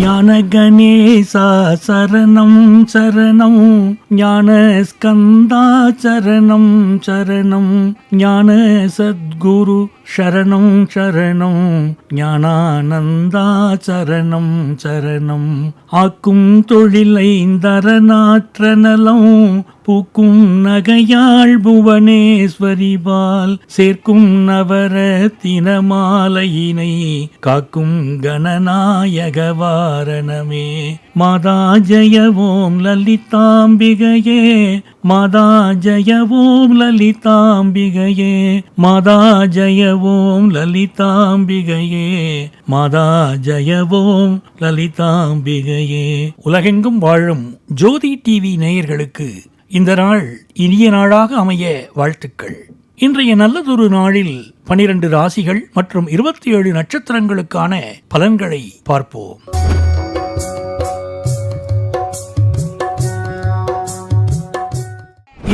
ஞான கணேசா சரணம் சரணம், ஞான ஸ்கந்தா சரணம் சரணம், ஞான சத்குரு சரணம் சரணம், ஞானானந்தா சரணம் சரணம். ஆக்கும் தொழிலை தரநாற்ற நலம், பூக்கும் நகையாள் புவனேஸ்வரிபால், சேர்க்கும் நவரத்தின மாலையினை காக்கும் கணநாயக வாரணமே. மாதா ஜெய ஓம் லலிதாம்பிகையே, மாதா ஜெய ஓம் லலிதாம்பிகையே, மாதா ஜெய ஓம் லலிதாம்பிகையே, மாதா ஜெய ஓம் லலிதாம்பிகையே. உலகெங்கும் வாழும் ஜோதி டிவி நேயர்களுக்கு இந்த நாள் இனிய நாளாக அமைய வாழ்த்துக்கள். இன்றைய நல்லதொரு நாளில் 12 ராசிகள் மற்றும் 27 நட்சத்திரங்களுக்கான பலன்களை பார்ப்போம்.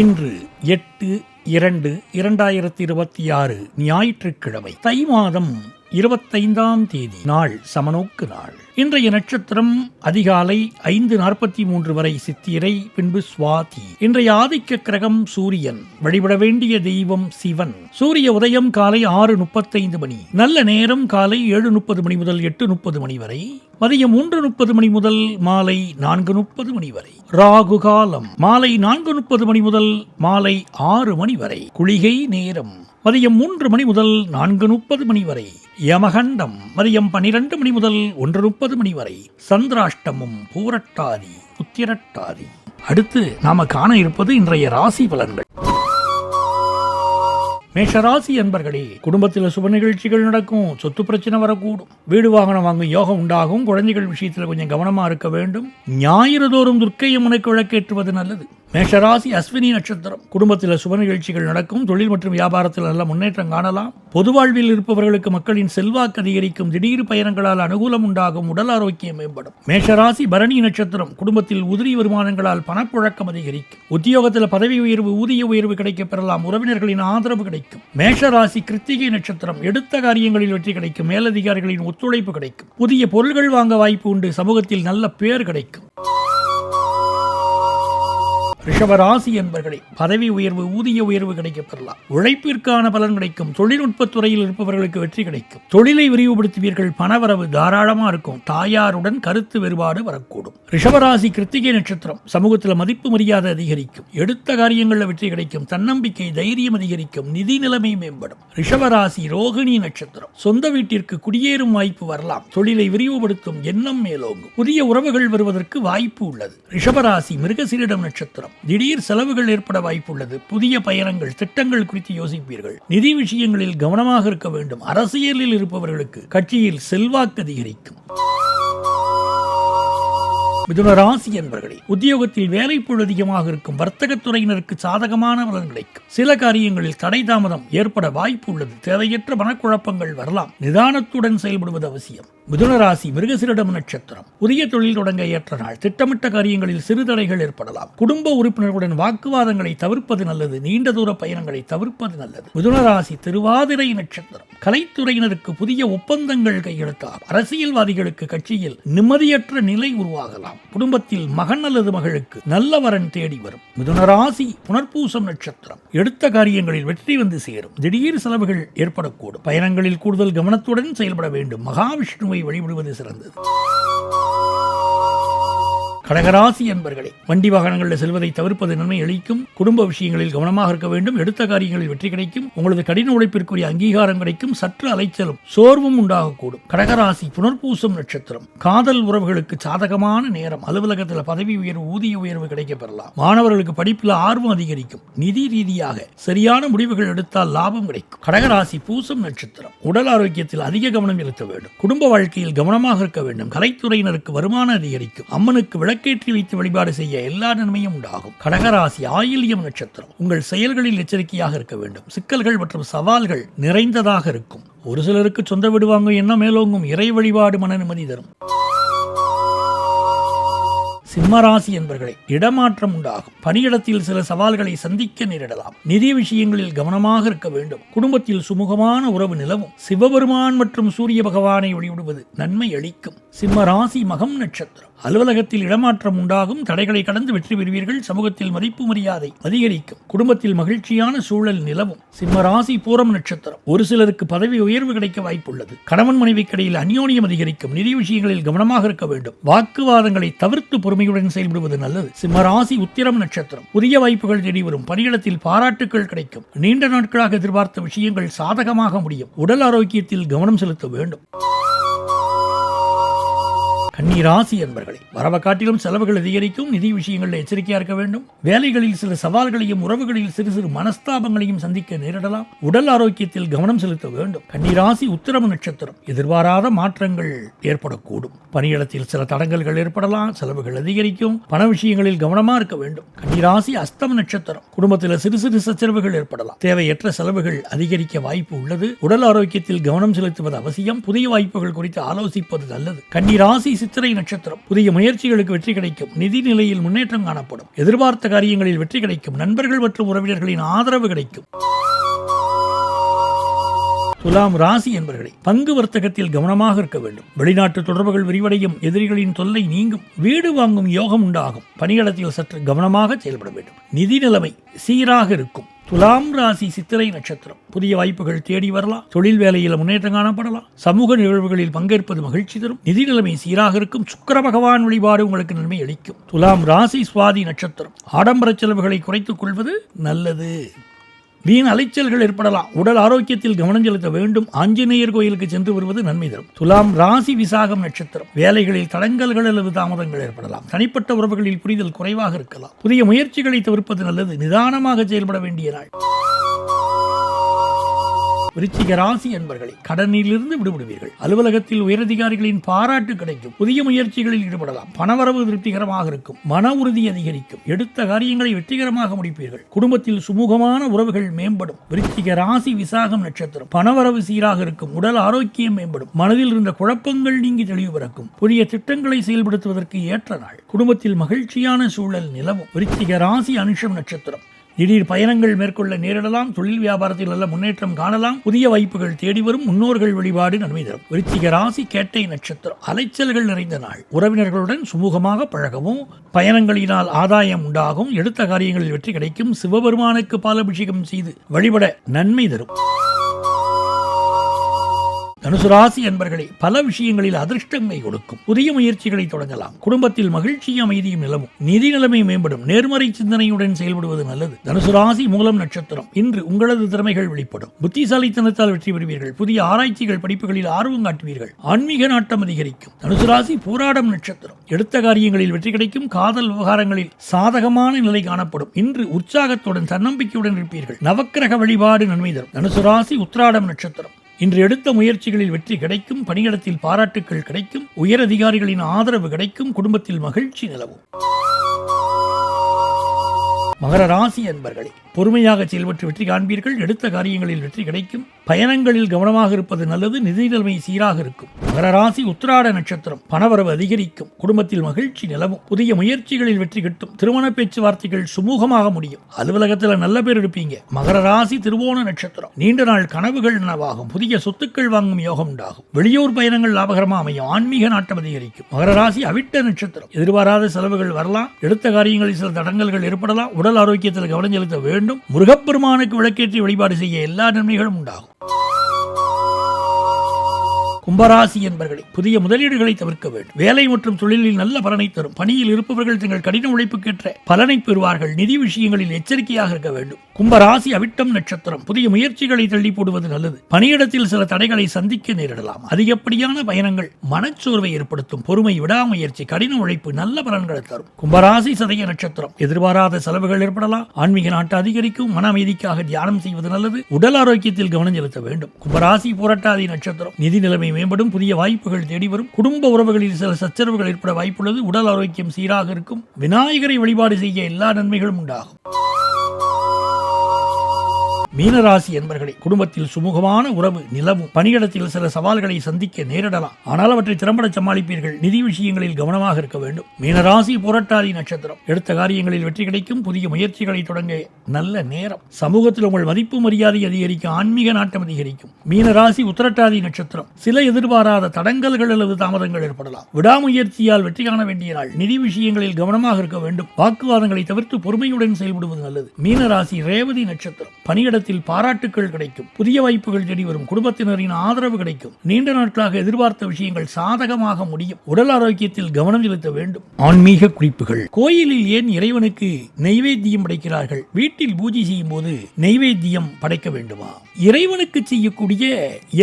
இன்று 8/2/2026 ஞாயிற்றுக்கிழமை, தை மாதம் 25ஆம் தேதி. நாள் சமநோக்கு நாள். இன்றைய நட்சத்திரம் அதிகாலை 5:43 வரை சித்திரை, பின்பு சுவாதி. இன்றைய ஆதிக்க கிரகம் சூரியன். வழிபட வேண்டிய தெய்வம் சிவன். சூரிய உதயம் காலை 6:35 மணி. நல்ல நேரம் காலை 7:30 மணி முதல் 8:30 மணி வரை. மதியம் 3:30 மணி முதல் மாலை 4:30 மணி வரை. ராகு காலம் மாலை 4:30 மணி முதல் மாலை 6 மணி வரை. குளிகை நேரம் மதியம் 3 மணி முதல் 4:30 மணி வரை. யமகண்டம் மதியம் 12 மணி முதல் 1:30 மணி வரை. சந்திராஷ்டமம் பூரட்டாதி உத்திரட்டாதி. அடுத்து நாம காண இருப்பது இன்றைய ராசி பலன்கள். மேஷராசி அன்பர்களே, குடும்பத்தில் சுப நிகழ்ச்சிகள் நடக்கும், சொத்து பிரச்சனை வரக்கூடும், வீடு வாகனம் வாங்கும் யோகம் உண்டாகும், குழந்தைகள் விஷயத்தில் கொஞ்சம் கவனமா இருக்க வேண்டும். ஞாயிறு தோறும் துர்க்கை அம்மனுக்கு விளக்கேற்றுவது நல்லது. மேஷராசி அஸ்வினி நட்சத்திரம். குடும்பத்தில் சுப நிகழ்ச்சிகள் நடக்கும், தொழில் மற்றும் வியாபாரத்தில் நல்ல முன்னேற்றம் காணலாம். பொது வாழ்வில் இருப்பவர்களுக்கு மக்களின் செல்வாக்கு அதிகரிக்கும், திடீர் பயணங்களால் அனுகூலம் உண்டாகும், உடல் ஆரோக்கியம் மேம்படும். மேஷராசி பரணி நட்சத்திரம். குடும்பத்தில் உதிரி வருமானங்களால் பணப்புழக்கம் அதிகரிக்கும், உத்தியோகத்தில் பதவி உயர்வு, ஊதிய உயர்வு கிடைக்கப் பெறலாம், உறவினர்களின் ஆதரவு கிடைக்கும். மேஷராசி கிருத்திகை நட்சத்திரம். எடுத்த காரியங்களில் வெற்றி கிடைக்கும், மேலதிகாரிகளின் ஒத்துழைப்பு கிடைக்கும், புதிய பொருள்கள் வாங்க வாய்ப்பு உண்டு, சமூகத்தில் நல்ல பேர் கிடைக்கும். ரிஷபராசி என்பர்களே, பதவி உயர்வு, ஊதிய உயர்வு கிடைக்கப் பெறலாம், உழைப்பிற்கான பலன் கிடைக்கும், தொழில்நுட்பத் துறையில் இருப்பவர்களுக்கு வெற்றி கிடைக்கும், தொழிலை விரிவுபடுத்துவீர்கள், பணவரவு தாராளமா இருக்கும், தாயாருடன் கருத்து வேறுபாடு வரக்கூடும். ரிஷபராசி கிருத்திகை நட்சத்திரம். சமூகத்தில் மதிப்பு மரியாதை அதிகரிக்கும், எடுத்த காரியங்களில் வெற்றி கிடைக்கும், தன்னம்பிக்கை தைரியம் அதிகரிக்கும், நிதி நிலைமை மேம்படும். ரிஷபராசி ரோகிணி நட்சத்திரம். சொந்த வீட்டிற்கு குடியேறும் வாய்ப்பு வரலாம், தொழிலை விரிவுபடுத்தும் எண்ணம் மேலோங்கும், புதிய உறவுகள் வருவதற்கு வாய்ப்பு உள்ளது. ரிஷபராசி மிருகசீரிடம் நட்சத்திரம். திடீர் செலவுகள் ஏற்பட வாய்ப்புள்ளது, புதிய பயணங்கள், திட்டங்கள் குறித்து யோசிப்பீர்கள், நிதி விஷயங்களில் கவனமாக இருக்க வேண்டும். அரசியலில் இருப்பவர்களுக்கு கட்சியில் செல்வாக்கு அதிகரிக்கும். மிதுன ராசி என்பர்களே, உத்தியோகத்தில் வேலைப்பளு அதிகமாக இருக்கும், வர்த்தகத்துறையினருக்கு சாதகமான பலன் கிடைக்கும், சில காரியங்களில் தடை தாமதம் ஏற்பட வாய்ப்பு உள்ளது, தேவையற்ற மனக்குழப்பங்கள் வரலாம், நிதானத்துடன் செயல்படுவது அவசியம். மிதுன ராசி மிருகசீரிடம் நட்சத்திரம். புதிய தொழில் தொடங்க ஏற்ற நாள், திட்டமிட்ட காரியங்களில் சிறு தடைகள் ஏற்படலாம், குடும்ப உறுப்பினர்களுடன் வாக்குவாதங்களை தவிர்ப்பது நல்லது, நீண்ட தூர பயணங்களை தவிர்ப்பது நல்லது. மிதுன ராசி திருவாதிரை நட்சத்திரம். கலைத்துறையினருக்கு புதிய ஒப்பந்தங்கள் கையெழுத்தாகும், அரசியல்வாதிகளுக்கு கட்சியில் நிம்மதியற்ற நிலை உருவாகலாம், குடும்பத்தில் மகன் அல்லது மகளுக்கு நல்ல வரன் தேடி வரும். மிதுன ராசி புனர்பூசம் நட்சத்திரம். எடுத்த காரியங்களில் வெற்றி வந்து சேரும், திடீர் செலவுகள் ஏற்படக்கூடும், பயணங்களில் கூடுதல் கவனத்துடன் செயல்பட வேண்டும், மகாவிஷ்ணுவை வழிபடுவது சிறந்தது. கடகராசி என்பர்களே, வண்டி வாகனங்களில் செல்வதை தவிர்ப்பது நன்மை அளிக்கும், குடும்ப விஷயங்களில் கவனமாக இருக்க வேண்டும், எடுத்த காரியங்களில் வெற்றி கிடைக்கும், உங்களது கடின உழைப்பிற்குரிய அங்கீகாரம் கிடைக்கும், சற்று அலைச்சலும் சோர்வும் உண்டாகக்கூடும். கடகராசி புனர்பூசம் நட்சத்திரம். காதல் உறவுகளுக்கு சாதகமான நேரம், அலுவலகத்தில் பதவி உயர்வு, ஊதிய உயர்வு கிடைக்கப் பெறலாம், மாணவர்களுக்கு படிப்பில் ஆர்வம் அதிகரிக்கும், நிதி ரீதியாக சரியான முடிவுகள் எடுத்தால் லாபம் கிடைக்கும். கடகராசி பூசம் நட்சத்திரம். உடல் ஆரோக்கியத்தில் அதிக கவனம் செலுத்த வேண்டும், குடும்ப வாழ்க்கையில் கவனமாக இருக்க வேண்டும், கலைத்துறையினருக்கு வருமானம் அதிகரிக்கும், அம்மனுக்கு விளக்கேற்றி வைத்து வழிபாடு செய்ய எல்லா நன்மையும் உண்டாகும். கடகராசி ஆயில்யம் நட்சத்திரம். உங்கள் செயல்களில் எச்சரிக்கையாக இருக்க வேண்டும், சிக்கல்கள் மற்றும் சவால்கள் நிறைந்ததாக இருக்கும், ஒரு சிலருக்கு சொந்த வீடு வாங்கும் எண்ணம் மேலோங்கும், இறை வழிபாடு மன நிம்மதி தரும். சிம்மராசி என்பர்களை இடமாற்றம் உண்டாகும். பணியிடத்தில் சில சவால்களை சந்திக்க நேரிடலாம். நிதி விஷயங்களில் கவனமாக இருக்க வேண்டும். குடும்பத்தில் சுமூகமான உறவு நிலவும். சிவபெருமான் மற்றும் சூரிய பகவானை வழிபடுவது நன்மை அளிக்கும். சிம்மராசி மகம் நட்சத்திரம். அலுவலகத்தில் இடமாற்றம் உண்டாகும். தடைகளை கடந்து வெற்றி பெறுவீர்கள். சமூகத்தில் மதிப்பு மரியாதை அதிகரிக்கும். குடும்பத்தில் மகிழ்ச்சியான சூழல் நிலவும். சிம்மராசி பூரம் நட்சத்திரம். ஒரு சிலருக்கு பதவி உயர்வு கிடைக்க வாய்ப்புள்ளது. கணவன் மனைவிக்கிடையில் அந்யோன்யம் அதிகரிக்கும். நிதி விஷயங்களில் கவனமாக இருக்க வேண்டும். வாக்குவாதங்களை தவிர்த்து பொறுமையுடன் செயல்படுவது நல்லது. சிம்மராசி உத்திரம் நட்சத்திரம். புதிய வாய்ப்புகள் தேடி வரும். பணியிடத்தில் பாராட்டுகள் கிடைக்கும். நீண்ட நாட்களாக எதிர்பார்த்த விஷயங்கள் சாதகமாக முடியும். உடல் ஆரோக்கியத்தில் கவனம் செலுத்த வேண்டும். கன்னிராசி என்பர்களை வரவை காட்டிலும் செலவுகள் அதிகரிக்கும். நிதி விஷயங்களில் எச்சரிக்கையா இருக்க வேண்டும். வேலைகளில் சில சவால்களையும் உறவுகளில் சிறு சிறு மனஸ்தாபங்களையும் சந்திக்க நேரிடலாம். உடல் ஆரோக்கியத்தில் கவனம் செலுத்த வேண்டும். கன்னிராசி உத்திரம் நட்சத்திரம். எதிர்பாராத மாற்றங்கள் ஏற்படக்கூடும். பணியிடத்தில் சில தடங்கல்கள் ஏற்படலாம். செலவுகள் அதிகரிக்கும். பண விஷயங்களில் கவனமா இருக்க வேண்டும். கன்னிராசி அஸ்தம் நட்சத்திரம். குடும்பத்தில் சிறு சிறு சச்சரவுகள் ஏற்படலாம். தேவையற்ற செலவுகள் அதிகரிக்க வாய்ப்பு உள்ளது. உடல் ஆரோக்கியத்தில் கவனம் செலுத்துவது அவசியம். புதிய வாய்ப்புகள் குறித்து ஆலோசிப்பது நல்லது. கன்னிராசி சித்திரை நட்சத்திரம். புதிய முயற்சிகளுக்கு வெற்றி கிடைக்கும். நிதி நிலையில் முன்னேற்றம் காணப்படும். எதிர்பார்த்த காரியங்களில் வெற்றி கிடைக்கும். நண்பர்கள் மற்றும் உறவினர்களின் ஆதரவு கிடைக்கும். துலாம் ராசி என்பர்களை பங்கு வர்த்தகத்தில் கவனமாக இருக்க வேண்டும். வெளிநாட்டு தொடர்புகள் விரிவடையும். எதிரிகளின் தொல்லை நீங்கும். வீடு வாங்கும் யோகம் உண்டாகும். பணியிடத்தில் சற்று கவனமாக செயல்பட வேண்டும். நிதி நிலைமை சீராக இருக்கும். துலாம் ராசி சித்திரை நட்சத்திரம். புதிய வாய்ப்புகள் தேடி வரலாம். தொழில் வேலையில் முன்னேற்றம் காணப்படலாம். சமூக நிகழ்வுகளில் பங்கேற்பது மகிழ்ச்சி தரும். நிதி நிலைமை சீராக இருக்கும். சுக்கிர பகவான் வழிபாடு உங்களுக்கு நன்மை அளிக்கும். துலாம் ராசி சுவாதி நட்சத்திரம். ஆடம்பர செலவுகளை குறைத்துக் கொள்வது நல்லது. வீண் அலைச்சல்கள் ஏற்படலாம். உடல் ஆரோக்கியத்தில் கவனம் செலுத்த வேண்டும். ஆஞ்சநேயர் கோயிலுக்கு சென்று வருவது நன்மை தரும். துலாம் ராசி விசாகம் நட்சத்திரம். வேலைகளில் தடங்கல்கள் அல்லது தாமதங்கள் ஏற்படலாம். தனிப்பட்ட உறவுகளில் புரிதல் குறைவாக இருக்கலாம். புதிய முயற்சிகளை தவிர்ப்பது நல்லது. நிதானமாக செயல்பட வேண்டிய நாள். விருச்சிக ராசி என்பர்களை கடனிலிருந்து விடுபடுவீர்கள். அலுவலகத்தில் உயரதிகாரிகளின் பாராட்டு கிடைக்கும். புதிய முயற்சிகளில் ஈடுபடலாம். பணவரவு திருப்திகரமாக இருக்கும். மன உறுதி அதிகரிக்கும். எடுத்த காரியங்களை வெற்றிகரமாக முடிப்பீர்கள். குடும்பத்தில் சுமூகமான உறவுகள் மேம்படும். விருச்சிக ராசி விசாகம் நட்சத்திரம். பணவரவு சீராக இருக்கும். உடல் ஆரோக்கியம் மேம்படும். மனதில் இருந்த குழப்பங்கள் நீங்கி தெளிவு பிறக்கும். புதிய திட்டங்களை செயல்படுத்துவதற்கு ஏற்ற நாள். குடும்பத்தில் மகிழ்ச்சியான சூழல் நிலவும். விருச்சிக ராசி அனுஷம் நட்சத்திரம். திடீர் பயணங்கள் மேற்கொள்ள நேரிடலாம். தொழில் வியாபாரத்தில் நல்ல முன்னேற்றம் காணலாம். புதிய வாய்ப்புகள் தேடி வரும். முன்னோர்கள் வழிபாடு நன்மை தரும். விருச்சிக ராசி கேட்டை நட்சத்திரம். அலைச்சல்கள் நிறைந்த நாள். உறவினர்களுடன் சுமூகமாக பழகவும். பயணங்களினால் ஆதாயம் உண்டாகும். எடுத்த காரியங்களில் வெற்றி கிடைக்கும். சிவபெருமானுக்கு பாலாபிஷேகம் செய்து வழிபட நன்மை தரும். தனுசு ராசி என்பர்களை பல விஷயங்களில் அதிர்ஷ்டங்களை கொடுக்கும். புதிய முயற்சிகளை தொடங்கலாம். குடும்பத்தில் மகிழ்ச்சியும் அமைதியும் நிலவும். நிதி நிலைமை மேம்படும். நேர்மறை சிந்தனையுடன் செயல்படுவது நல்லது. தனுசு ராசி மூலம் நட்சத்திரம். இன்று உங்களது திறமைகள் வெளிப்படும். புத்திசாலித்தனத்தால் வெற்றி பெறுவீர்கள். புதிய ஆராய்ச்சிகள் படிப்புகளில் ஆர்வம் காட்டுவீர்கள். ஆன்மீக நாட்டம் அதிகரிக்கும். தனுசு ராசி பூராடம் நட்சத்திரம். எடுத்த காரியங்களில் வெற்றி கிடைக்கும். காதல் விவகாரங்களில் சாதகமான நிலை காணப்படும். இன்று உற்சாகத்துடன் தன்னம்பிக்கையுடன் இருப்பீர்கள். நவக்கிரக வழிபாடு நன்மை தரும். தனுசு ராசி உத்திராடம் நட்சத்திரம். இன்று எடுத்த முயற்சிகளில் வெற்றி கிடைக்கும். பணியிடத்தில் பாராட்டுக்கள் கிடைக்கும். உயரதிகாரிகளின் ஆதரவு கிடைக்கும். குடும்பத்தில் மகிழ்ச்சி நிலவும். மகர ராசி என்பர்களை பொறுமையாக செயல்பட்டு வெற்றி காண்பீர்கள். எடுத்த காரியங்களில் வெற்றி கிடைக்கும். பயணங்களில் கவனமாக இருப்பது நல்லது. நிதி நிலைமை சீராக இருக்கும். மகர ராசி உத்திராட நட்சத்திரம். பணவரவு அதிகரிக்கும். குடும்பத்தில் மகிழ்ச்சி நிலவும். புதிய முயற்சிகளில் வெற்றி கிட்டும். திருமண பேச்சுவார்த்தைகள் சுமூகமாக முடியும். அலுவலகத்தில் நல்ல பேர் எடுப்பீங்க. மகர ராசி திருவோண நட்சத்திரம். நீண்ட நாள் கனவுகள் நனவாகும். புதிய சொத்துக்கள் வாங்கும் யோகம் உண்டாகும். வெளியூர் பயணங்கள் லாபகரமாக அமையும். ஆன்மீக நாட்டம் அதிகரிக்கும். மகர ராசி அவிட்ட நட்சத்திரம். எதிர்பாராத செலவுகள் வரலாம். எடுத்த காரியங்களில் சில தடங்கல்கள் ஏற்படலாம். உடல் ஆரோக்கியத்தில் கவனம் செலுத்த வேண்டும். முருகப்பெருமானுக்கு விளக்கேற்றி வழிபாடு செய்ய எல்லா நன்மைகளும் உண்டாகும். கும்பராசி என்பர்களை புதிய முதலீடுகளை தவிர்க்க வேண்டும். வேலை மற்றும் தொழிலில் நல்ல பலனை தரும். பணியில் இருப்பவர்கள் தங்கள் கடின உழைப்புக்கேற்ற பலனை பெறுவார்கள். நிதி விஷயங்களில் எச்சரிக்கையாக இருக்க வேண்டும். கும்பராசி அவிட்டம் நட்சத்திரம். புதிய முயற்சிகளை தள்ளி போடுவது நல்லது. பணியிடத்தில் சில தடைகளை சந்திக்க நேரிடலாம். அதிகப்படியான பயணங்கள் மனச்சோர்வை ஏற்படுத்தும். பொறுமை, விடாமுயற்சி, கடின உழைப்பு நல்ல பலன்களை தரும். கும்பராசி சதய நட்சத்திரம். எதிர்பாராத செலவுகள் ஏற்படலாம். ஆன்மீக நாட்டு அதிகரிக்கும். மன அமைதிக்காக தியானம் செய்வது நல்லது. உடல் ஆரோக்கியத்தில் கவனம் செலுத்த வேண்டும். கும்பராசி புரட்டாதி நட்சத்திரம். நிதி நிலைமை மேம்படும். புதிய வாய்ப்புகள் தேடி வரும். குடும்ப உறவுகளில் சில சச்சரவுகள் ஏற்பட வாய்ப்புள்ளது. உடல் ஆரோக்கியம் சீராக இருக்கும். விநாயகரை வழிபாடு செய்ய எல்லா நன்மைகளும் உண்டாகும். மீனராசி என்பர்களே, குடும்பத்தில் சுமூகமான உறவு நிலவும். பணியிடத்தில் சில சவால்களை சந்திக்க நேரிடலாம், ஆனால் அவற்றை திறம்பட சமாளிப்பீர்கள். நிதி விஷயங்களில் கவனமாக இருக்க வேண்டும். மீனராசி புரட்டாதி நட்சத்திரம். எடுத்த காரியங்களில் வெற்றி கிடைக்கும். புதிய முயற்சிகளை தொடங்க நல்ல நேரம். சமூகத்தில் உங்கள் மதிப்பு மரியாதை அதிகரிக்கும். ஆன்மீக நாட்டம் அதிகரிக்கும். மீனராசி உத்திரட்டாதி நட்சத்திரம். சில எதிர்பாராத தடங்கல்கள் அல்லது தாமதங்கள் ஏற்படலாம். விடாமுயற்சியால் வெற்றி காண வேண்டிய நாள். நிதி விஷயங்களில் கவனமாக இருக்க வேண்டும். வாக்குவாதங்களை தவிர்த்து பொறுமையுடன் செயல்படுவது நல்லது. மீனராசி ரேவதி நட்சத்திரம். பணியிடத்தில் பாராட்டுக்கள் கிடைக்கும். புதிய வாய்ப்புகள் தேடி வரும். குடும்பத்தினரின் ஆதரவு கிடைக்கும். நீண்ட நாட்களாக எதிர்பார்த்த விஷயங்கள் சாதகமாக முடியும். உடல் ஆரோக்கியத்தில் கவனம் செலுத்த வேண்டும். ஆன்மீக குறிப்புகள். கோயிலில் ஏன் இறைவனுக்கு நெய்வேத்தியம் படைக்கிறார்கள்? வீட்டில் பூஜை செய்யும் போது நெய்வேத்தியம் படைக்க வேண்டுமா? இறைவனுக்கு செய்யக்கூடிய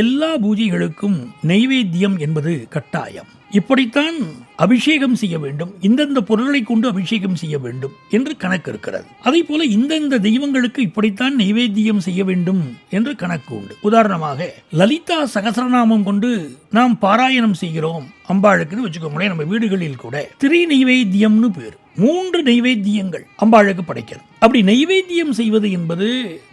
எல்லா பூஜைகளுக்கும் நெய்வேத்தியம் என்பது கட்டாயம். இப்படித்தான் அபிஷேகம் செய்ய வேண்டும், இந்தந்த பொருட்களை கொண்டு அபிஷேகம் செய்ய வேண்டும் என்று கணக்கு இருக்கிறது. அதே போல இந்தந்த தெய்வங்களுக்கு இப்படித்தான் நைவேத்தியம் செய்ய வேண்டும் என்று கணக்கு உண்டு. உதாரணமாக லலிதா சகசரநாமம் கொண்டு நாம் பாராயணம் செய்கிறோம் அம்பாளுக்குன்னு வச்சுக்கோங்களேன். நம்ம வீடுகளில் கூட திரி நைவேத்தியம்னு பேர். 3 நைவேத்தியங்கள் அம்பாளுக்கு படைக்கிறது. அப்படி நைவேத்தியம் செய்வது என்பது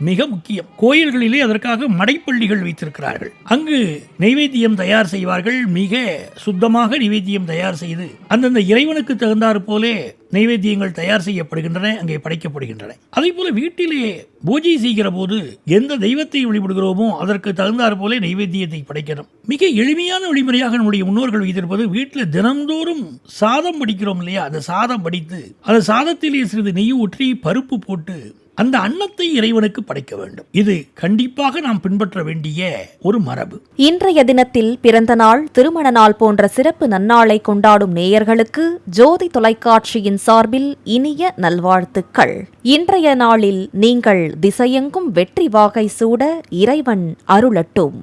மிக முக்கியம். கோயில்களிலே அதற்காக மடைப்பள்ளிகள் வைத்திருக்கிறார்கள். அங்கு நைவேத்தியம் தயார் செய்வார்கள். மிக சுத்தமாக நைவேத்தியம் தயார் செய்து அந்தந்த இறைவனுக்கு தகுந்தாற் போலே நைவேத்தியங்கள் தயார் செய்யப்படுகின்றன, அங்கே படைக்கப்படுகின்றன. அதே போல வீட்டிலே பூஜை செய்கிற போது எந்த தெய்வத்தை வழிபடுகிறோமோ அதற்கு தகுந்தாற் போல நைவேத்தியத்தை படைக்கணும். மிக எளிமையான வழிமுறையாக நம்முடைய முன்னோர்கள் வைத்திருப்பது, வீட்டில் தினந்தோறும் சாதம் படிக்கிறோம் இல்லையா, அந்த சாதம் படித்து அந்த சாதத்திலே சிறிது நெய் ஊற்றி பருப்பு போட்டு அந்த அன்னத்தை இறைவனுக்கு படைக்க வேண்டும். இது கண்டிப்பாக நாம் பின்பற்ற வேண்டிய ஒரு மரபு. இன்றைய தினத்தில் பிறந்த நாள், திருமண நாள் போன்ற சிறப்பு நன்னாளை கொண்டாடும் நேயர்களுக்கு ஜோதி தொலைக்காட்சியின் சார்பில் இனிய நல்வாழ்த்துக்கள். இன்றைய நாளில் நீங்கள் திசையெங்கும் வெற்றி வாகை சூட இறைவன் அருளட்டும்.